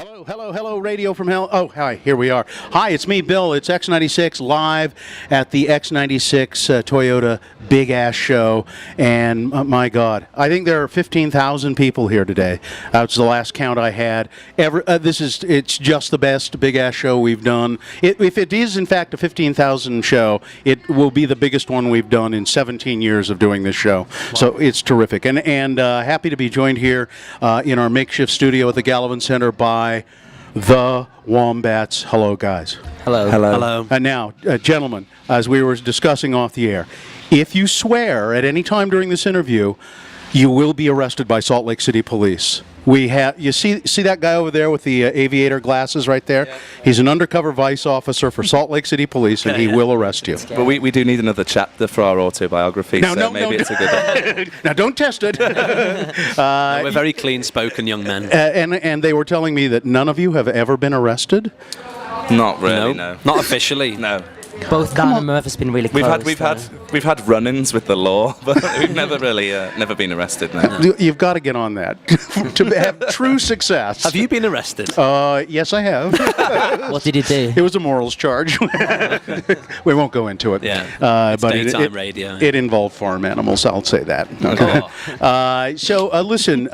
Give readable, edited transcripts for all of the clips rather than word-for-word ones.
Hello, Radio from Hell. Oh, hi, here we are. Hi, it's me, Bill. It's X96 live at the X96 Toyota Big Ass Show. And my God, I think there are 15,000 people here today. That's the last count I had. It's just the best Big Ass Show we've done. If it is, in fact, a 15,000 show, it will be the biggest one we've done in 17 years of doing this show. Wow. So it's terrific. And happy to be joined here in our makeshift studio at the Gallivan Center by the Wombats. Hello, guys. Hello. And now, gentlemen, as we were discussing off the air, if you swear at any time during this interview, you will be arrested by Salt Lake City Police. You see that guy over there with the aviator glasses right there? Yeah. He's an undercover vice officer for Salt Lake City Police, and he will arrest you. But we do need another chapter for our autobiography, maybe it's a good one. Now, don't test it. We're very clean-spoken young men. And they were telling me that none of you have ever been arrested? Not really, no. Not officially. No. Both Dan and Murph has been really close. We've had run-ins with the law, but we've never really never been arrested. No. You've got to get on that to have true success. Have you been arrested? Yes, I have. What did you do? It was a morals charge. We won't go into it. Yeah. But daytime radio. It involved farm animals. I'll say that. Okay. So listen,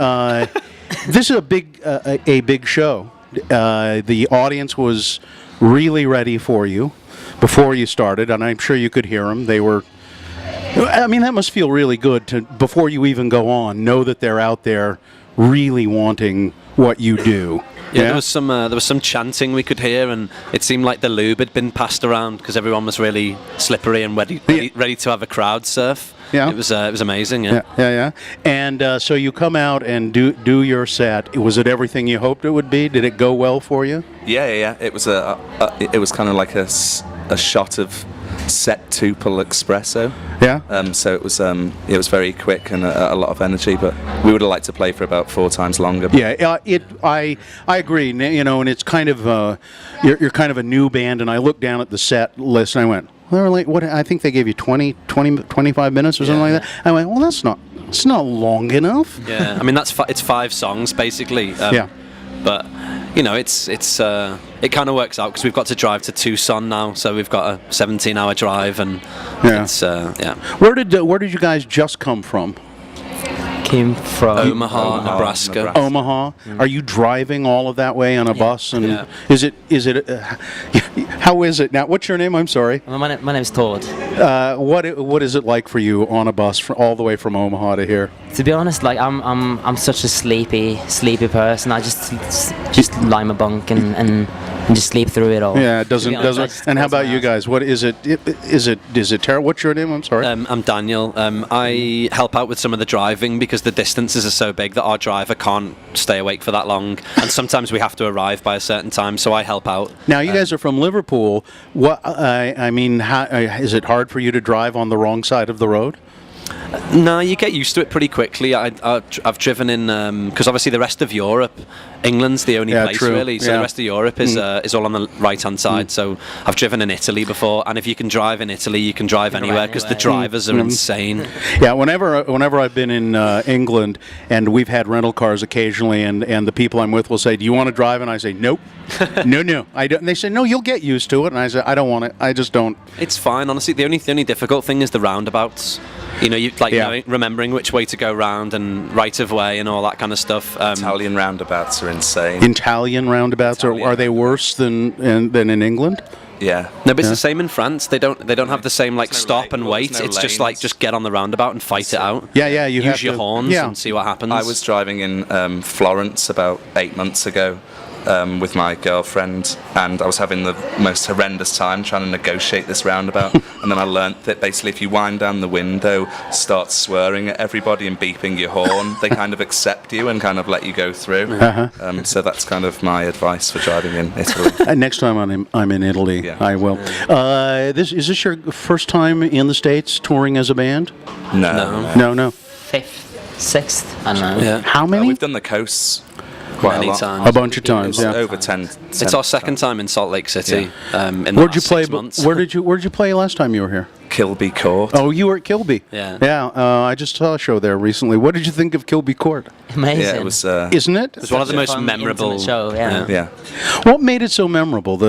this is a big show. The audience was really ready for you before you started, and I'm sure you could hear them. That must feel really good to, before you even go on, know that they're out there really wanting what you do. Yeah, there was some chanting we could hear, and it seemed like the lube had been passed around because everyone was really slippery and ready to have a crowd surf. Yeah, it was amazing. Yeah. And so you come out and do your set. Was it everything you hoped it would be? Did it go well for you? Yeah. It was kind of like a shot of septuple espresso. Yeah. So it was very quick and a lot of energy, but we would have liked to play for about 4 times longer. Yeah. I agree. And it's kind of you're kind of a new band, and I looked down at the set list and I went, what? I think they gave you 25 minutes or something like that. I went, well, it's not long enough. Yeah, I mean it's 5 songs basically. Yeah. But it kind of works out because we've got to drive to Tucson now, so we've got a 17-hour drive, and Where did you guys just come from? Came from Omaha, Nebraska. Omaha. Are you driving all of that way on a bus? And is it? How is it now? What's your name? I'm sorry. My name's Todd. What is it like for you on a bus all the way from Omaha to here? To be honest, like I'm such a sleepy person. I just lie in my bunk and just sleep through it all. Yeah, it doesn't. And how about you guys? What is it? Is it terrible? What's your name? I'm sorry. I'm Daniel. I help out with some of the driving because the distances are so big that our driver can't stay awake for that long, and sometimes we have to arrive by a certain time. So I help out. Now you guys are from Liverpool. What? How is it hard for you to drive on the wrong side of the road? No, you get used to it pretty quickly. I've driven in because obviously the rest of Europe, England's the only place really. So the rest of Europe is all on the right-hand side. So I've driven in Italy before, and if you can drive in Italy, you can drive anywhere because the drivers are insane. Yeah, whenever I've been in England and we've had rental cars occasionally, and the people I'm with will say, "Do you want to drive?" And I say, "Nope." No, I don't. And they say, "No, you'll get used to it." And I say, "I don't want it. I just don't." It's fine, honestly. The only difficult thing is the roundabouts. Remembering which way to go round and right of way and all that kind of stuff. Italian roundabouts are insane. Italian roundabouts are they worse than in England? Yeah. No, but it's the same in France. They don't have the same stop and wait. It's just get on the roundabout and fight it out. Yeah. You use your horns and see what happens. I was driving in Florence about 8 months ago. With my girlfriend, and I was having the most horrendous time trying to negotiate this roundabout. And then I learnt that basically if you wind down the window, start swearing at everybody and beeping your horn, they kind of accept you and kind of let you go through. So that's kind of my advice for driving in Italy. Next time I'm in Italy, I will. Is this your first time in the States touring as a band? No. 5th, 6th, I don't know. Yeah. How many? We've done the coasts. Many times. A bunch of times, Over 10. It's our second time in Salt Lake City. In the Where'd you last play? 6 months. Where'd you play last time you were here? Kilby Court. Oh, you were at Kilby. Yeah. Yeah. I just saw a show there recently. What did you think of Kilby Court? Amazing. Yeah, it was. Isn't it? It's one of the most Fun, memorable intimate show. Yeah. Yeah. What made it so memorable?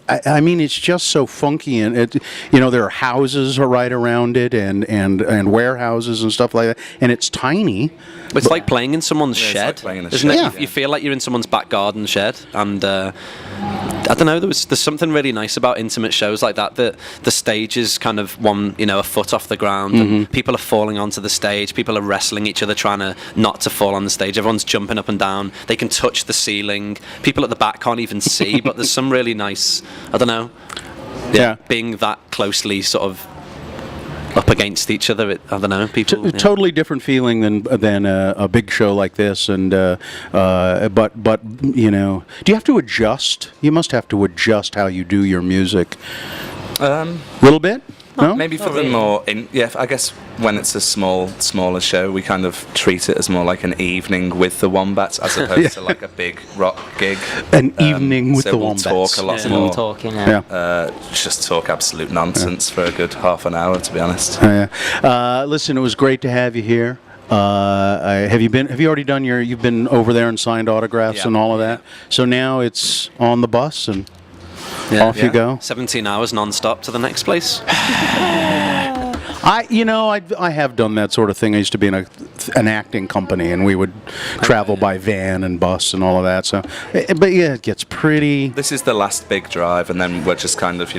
I mean, it's just so funky, and there are houses right around it, and warehouses and stuff like that, and it's tiny. It's like playing in someone's it's shed, like playing in a isn't shed, it? yeah. You feel like you're in someone's back garden shed, and I don't know. There's something really nice about intimate shows like that. That the stage is kind of a foot off the ground, and people are falling onto the stage. People are wrestling each other, trying to not to fall on the stage. Everyone's jumping up and down. They can touch the ceiling. People at the back can't even see, but there's some really nice. I don't know. Yeah. Being that closely sort of up against each other, I don't know. People. Yeah. Totally different feeling than a big show like this, and but do you have to adjust? You must have to adjust how you do your music. A little bit. No? Maybe for the more, I guess when it's a smaller show, we kind of treat it as more like an evening with the Wombats as opposed to like a big rock gig. An evening with so the we'll Wombats. talk a lot It's a more. little talking. Yeah. Just talk absolute nonsense for a good half an hour, to be honest. Listen, it was great to have you here. Have you already done you've been over there and signed autographs and all of that? So now it's on the bus and off you go. 17 hours non-stop to the next place. I have done that sort of thing. I used to be in an acting company, and we would travel by van and bus and all of that. So, but yeah, it gets pretty. This is the last big drive, and then we're just kind of,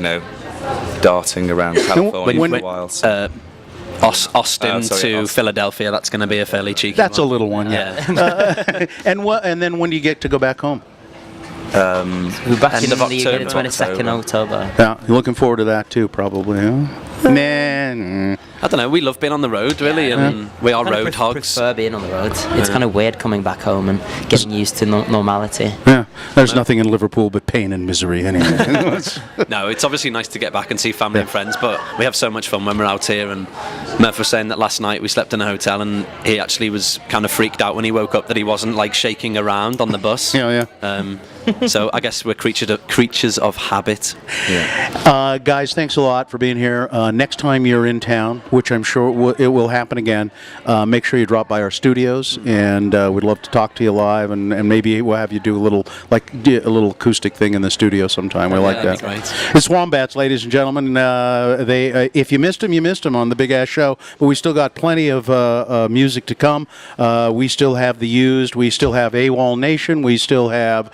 darting around California for a while. So. Austin to Austin. Philadelphia. That's going to be a fairly cheeky. That's a one. little one, yeah. And then when do you get to go back home? We're back End in of the UK October. the 22nd October. Yeah, you're looking forward to that too, probably. Huh? Nah. I don't know. We love being on the road, really, and we are road hogs. Prefer being on the road. It's kind of weird coming back home and getting used to normality. Yeah, there's nothing in Liverpool but pain and misery anyway. No, it's obviously nice to get back and see family and friends, but we have so much fun when we're out here. And Murph was saying that last night we slept in a hotel, and he actually was kind of freaked out when he woke up that he wasn't like shaking around on the bus. Yeah. So I guess we're creatures of habit. Guys, thanks a lot for being here. Next time you're in town, which I'm sure it will happen again, make sure you drop by our studios, and we'd love to talk to you live, and maybe we'll have you do a little acoustic thing in the studio sometime. We like that. That'd be great. It's Wombats, ladies and gentlemen. If you missed them on the Big Ass Show, but we still got plenty of music to come. We still have The Used. We still have AWOL Nation. We still have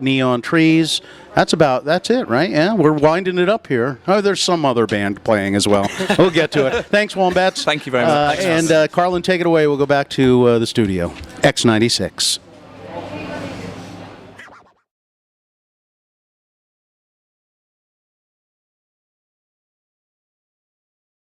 Neon Trees. That's it, right? Yeah, we're winding it up here. Oh, there's some other band playing as well. We'll get to it. Thanks, Wombats. Thank you very much. And Carlin, take it away. We'll go back to the studio. X96.